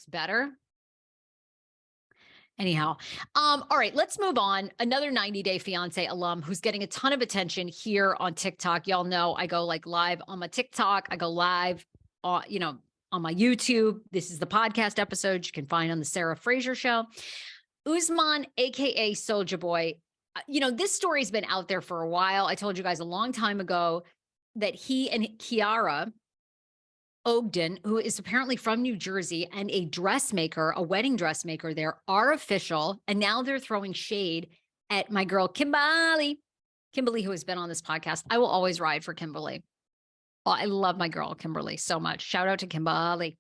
looks better. Anyhow, all right, let's move on. Another 90 Day Fiance alum who's getting a ton of attention here on TikTok. Y'all know I go like live on my TikTok. I go live, on my YouTube. This is the podcast episode you can find on the Sarah Fraser Show. Usman, aka Soulja Boy. This story's been out there for a while. I told you guys a long time ago that he and Kiara Ogden, who is apparently from New Jersey and a dressmaker, a wedding dressmaker there, are official. And now they're throwing shade at my girl, Kimberly, who has been on this podcast. I will always ride for Kimberly. Oh, I love my girl, Kimberly, so much. Shout out to Kimberly,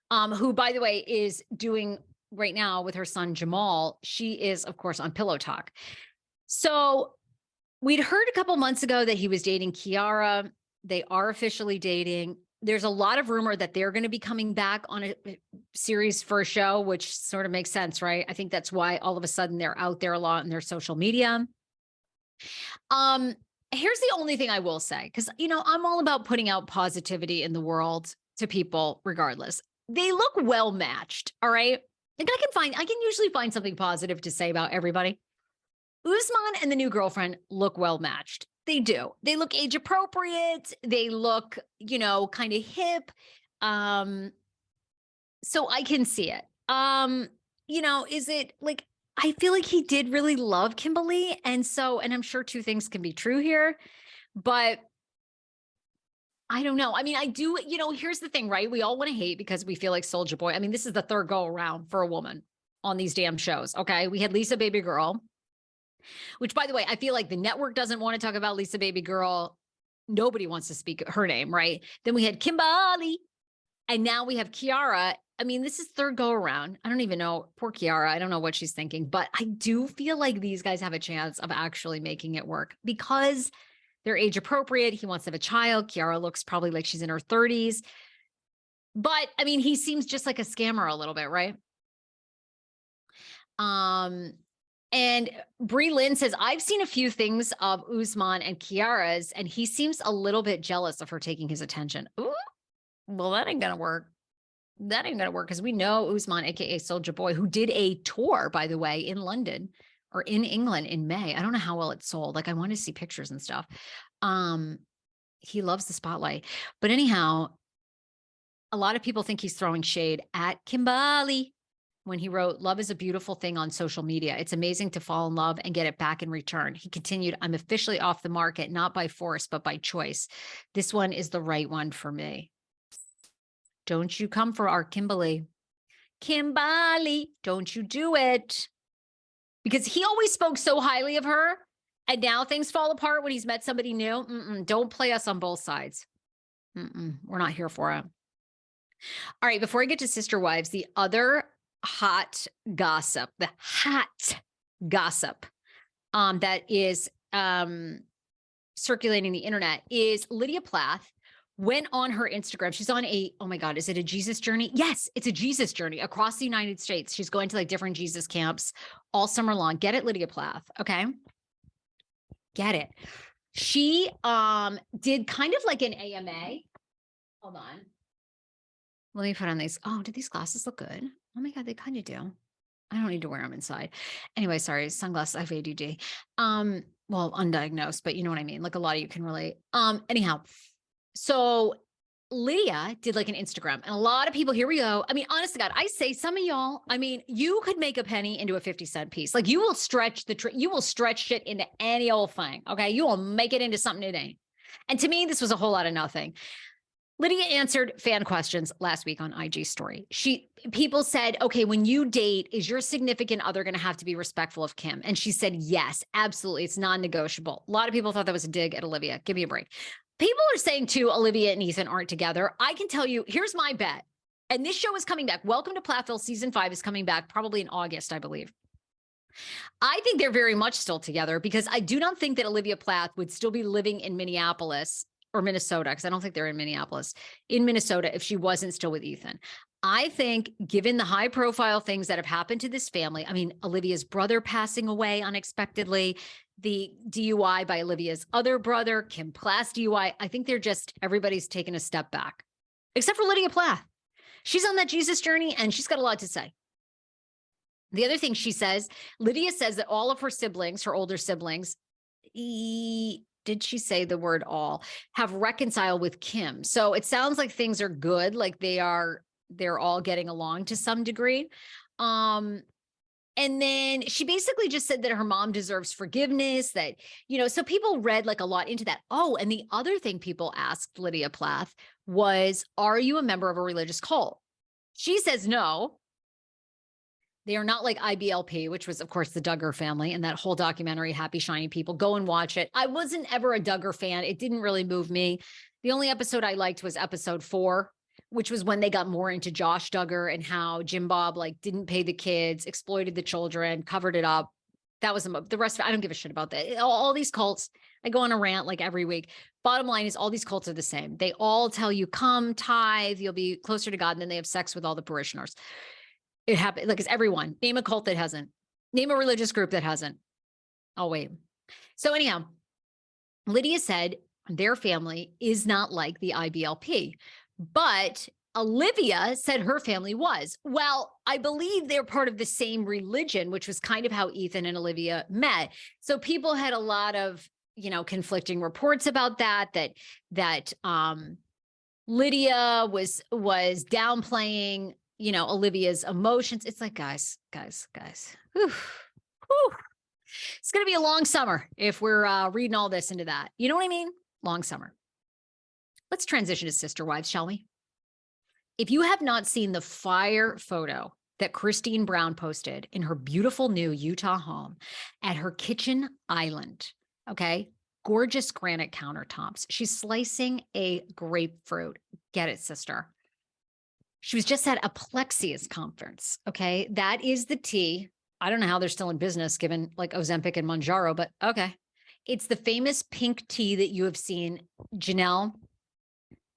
who, by the way, is doing right now with her son, Jamal. She is, of course, on Pillow Talk. So we'd heard a couple months ago that he was dating Kiara. They are officially dating. There's a lot of rumor that they're going to be coming back on a series for a show, which sort of makes sense, right? I think that's why all of a sudden they're out there a lot in their social media. Here's the only thing I will say, because, I'm all about putting out positivity in the world to people regardless. They look well matched. All right. Like I can usually find something positive to say about everybody. Usman and the new girlfriend look well matched. They do. They look age appropriate. They look, kind of hip. So I can see it. Is it like, I feel like he did really love Kimberly. And I'm sure two things can be true here, but I don't know. I mean, I do, here's the thing, right? We all want to hate because we feel like Soulja Boy. I mean, this is the third go around for a woman on these damn shows. Okay. We had Lisa Baby Girl, which, by the way, I feel like the network doesn't want to talk about Lisa Baby Girl. Nobody wants to speak her name, right? Then we had Kimberly, and now we have Kiara. I mean, this is third go around. I don't even know. Poor Kiara. I don't know what she's thinking, but I do feel like these guys have a chance of actually making it work because they're age appropriate. He wants to have a child. Kiara looks probably like she's in her 30s. But I mean, he seems just like a scammer a little bit, right? And Brie Lynn says, I've seen a few things of Usman and Kiara's, and he seems a little bit jealous of her taking his attention. Ooh, well, that ain't going to work. That ain't going to work because we know Usman, aka Soulja Boy, who did a tour, by the way, in London or in England in May. I don't know how well it sold. Like, I wanted to see pictures and stuff. He loves the spotlight. But anyhow, a lot of people think he's throwing shade at Kimberly when he wrote, "Love is a beautiful thing on social media. It's amazing to fall in love and get it back in return." He continued, "I'm officially off the market, not by force, but by choice. This one is the right one for me." Don't you come for our Kimberly. Kimberly, don't you do it. Because he always spoke so highly of her, and now things fall apart when he's met somebody new. Don't play us on both sides. We're not here for it. All right, before I get to Sister Wives, the other hot gossip that is circulating the internet is Lydia Plath went on her Instagram. She's on oh my God, is it a Jesus journey? Yes, it's a Jesus journey across the United States. She's going to like different Jesus camps all summer long. Get it, Lydia Plath. Okay. Get it. She did kind of like an AMA. Hold on. Let me put on these. Oh, did these glasses look good? Oh my God, they kind of do. I don't need to wear them inside. Anyway, sorry, sunglasses, I have ADD. Well, undiagnosed, but you know what I mean? Like a lot of you can relate. Anyhow, so Lydia did like an Instagram and a lot of people, here we go. I mean, honest to God, I say some of y'all, I mean, you could make a penny into a 50-cent piece. Like you will stretch you will stretch shit into any old thing. Okay. You will make it into something it ain't. And to me, this was a whole lot of nothing. Lydia answered fan questions last week on IG story. People said, okay, when you date, is your significant other going to have to be respectful of Kim? And she said, yes, absolutely. It's non-negotiable. A lot of people thought that was a dig at Olivia. Give me a break. People are saying too, Olivia and Ethan aren't together. I can tell you, here's my bet. And this show is coming back. Welcome to Plathville season 5 is coming back probably in August, I believe. I think they're very much still together because I do not think that Olivia Plath would still be living in Minneapolis or Minnesota, because I don't think they're in Minneapolis, in Minnesota, if she wasn't still with Ethan. I think given the high profile things that have happened to this family, I mean, Olivia's brother passing away unexpectedly, the DUI by Olivia's other brother, Kim Plath's DUI, I think everybody's taken a step back, except for Lydia Plath. She's on that Jesus journey and she's got a lot to say. The other thing she says, Lydia says that all of her siblings, her older siblings, did she say the word all, have reconciled with Kim. So it sounds like things are good. Like they're all getting along to some degree. And then she basically just said that her mom deserves forgiveness, that, so people read like a lot into that. Oh, and the other thing people asked Lydia Plath was, are you a member of a religious cult? She says no. They are not like IBLP, which was, of course, the Duggar family and that whole documentary, Happy Shiny People. Go and watch it. I wasn't ever a Duggar fan. It didn't really move me. The only episode I liked was episode 4, which was when they got more into Josh Duggar and how Jim Bob didn't pay the kids, exploited the children, covered it up. That was the rest of it. I don't give a shit about that. All these cults, I go on a rant like every week. Bottom line is all these cults are the same. They all tell you, come tithe, you'll be closer to God. And then they have sex with all the parishioners. It happened. It's everyone. Name a cult that hasn't. Name a religious group that hasn't. I'll wait. So anyhow, Lydia said their family is not like the IBLP, but Olivia said her family was. Well, I believe they're part of the same religion, which was kind of how Ethan and Olivia met. So people had a lot of, conflicting reports about that Lydia was downplaying, Olivia's emotions. It's like, guys. Whew. It's going to be a long summer if we're reading all this into that. You know what I mean? Long summer. Let's transition to Sister Wives, shall we? If you have not seen the fire photo that Christine Brown posted in her beautiful new Utah home at her kitchen island, okay? Gorgeous granite countertops. She's slicing a grapefruit. Get it, sister. She was just at a Plexius conference, okay? That is the tea. I don't know how they're still in business given like Ozempic and Mounjaro, but okay. It's the famous pink tea that you have seen Janelle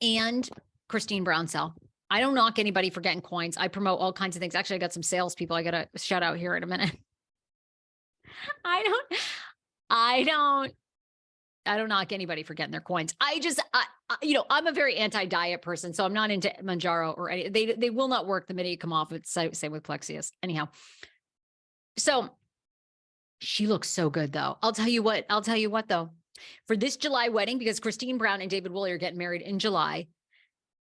and Christine Brown sell. I don't knock anybody for getting coins. I promote all kinds of things. Actually, I got some salespeople I got to shout out here in a minute. I don't knock anybody for getting their coins. I'm a very anti-diet person, so I'm not into Mounjaro or any. They will not work the minute you come off. It's same with Plexius. Anyhow, so she looks so good though. I'll tell you what though. For this July wedding, because Christine Brown and David Woolley are getting married in July,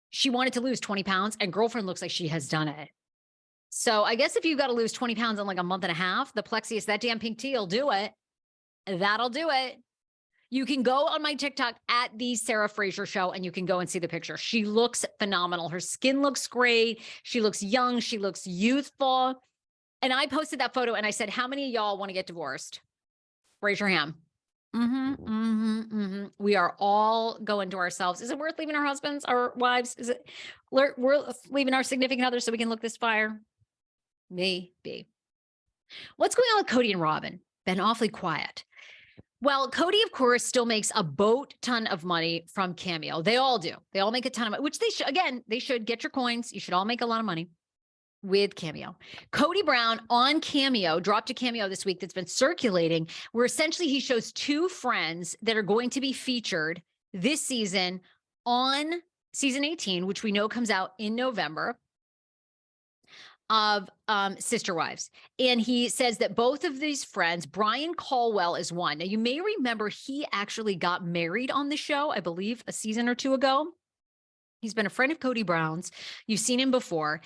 she wanted to lose 20 pounds, and girlfriend looks like she has done it. So I guess if you've got to lose 20 pounds in like a month and a half, the Plexius, that damn pink tea will do it. That'll do it. You can go on my TikTok at the Sarah Fraser Show and you can go and see the picture. She looks phenomenal. Her skin looks great. She looks young. She looks youthful. And I posted that photo and I said, how many of y'all want to get divorced? Raise your hand. We are all going to ourselves. Is it worth leaving our husbands, our wives? Is it worth leaving our significant others so we can look this fire? Maybe. What's going on with Kody and Robin? Been awfully quiet. Well, Kody, of course, still makes a boat ton of money from Cameo. They all do. They all make a ton of money, which they should. Again, they should get your coins. You should all make a lot of money with Cameo. Kody Brown on Cameo dropped a cameo this week that's been circulating, where essentially he shows 2 friends that are going to be featured this season on season 18, which we know comes out in November, of Sister Wives. And he says that both of these friends, Brian Caldwell is one. Now, you may remember he actually got married on the show, I believe, a season or 2 ago. He's been a friend of Kody Brown's. You've seen him before.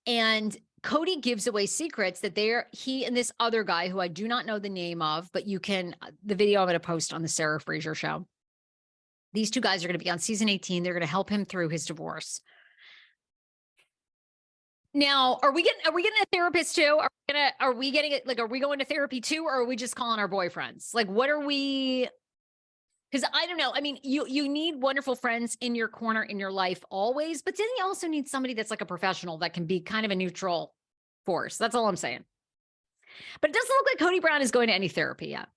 And Kody gives away secrets that he and this other guy who I do not know the name of, but the video I'm going to post on the Sarah Fraser Show. These 2 guys are going to be on season 18. They're going to help him through his divorce. Now, are we getting a therapist too? Are we getting it? Like, are we going to therapy too? Or are we just calling our boyfriends? Like, what are we? Because I don't know. I mean, you need wonderful friends in your corner in your life always, but then you also need somebody that's like a professional that can be kind of a neutral force. That's all I'm saying. But it doesn't look like Kody Brown is going to any therapy yet.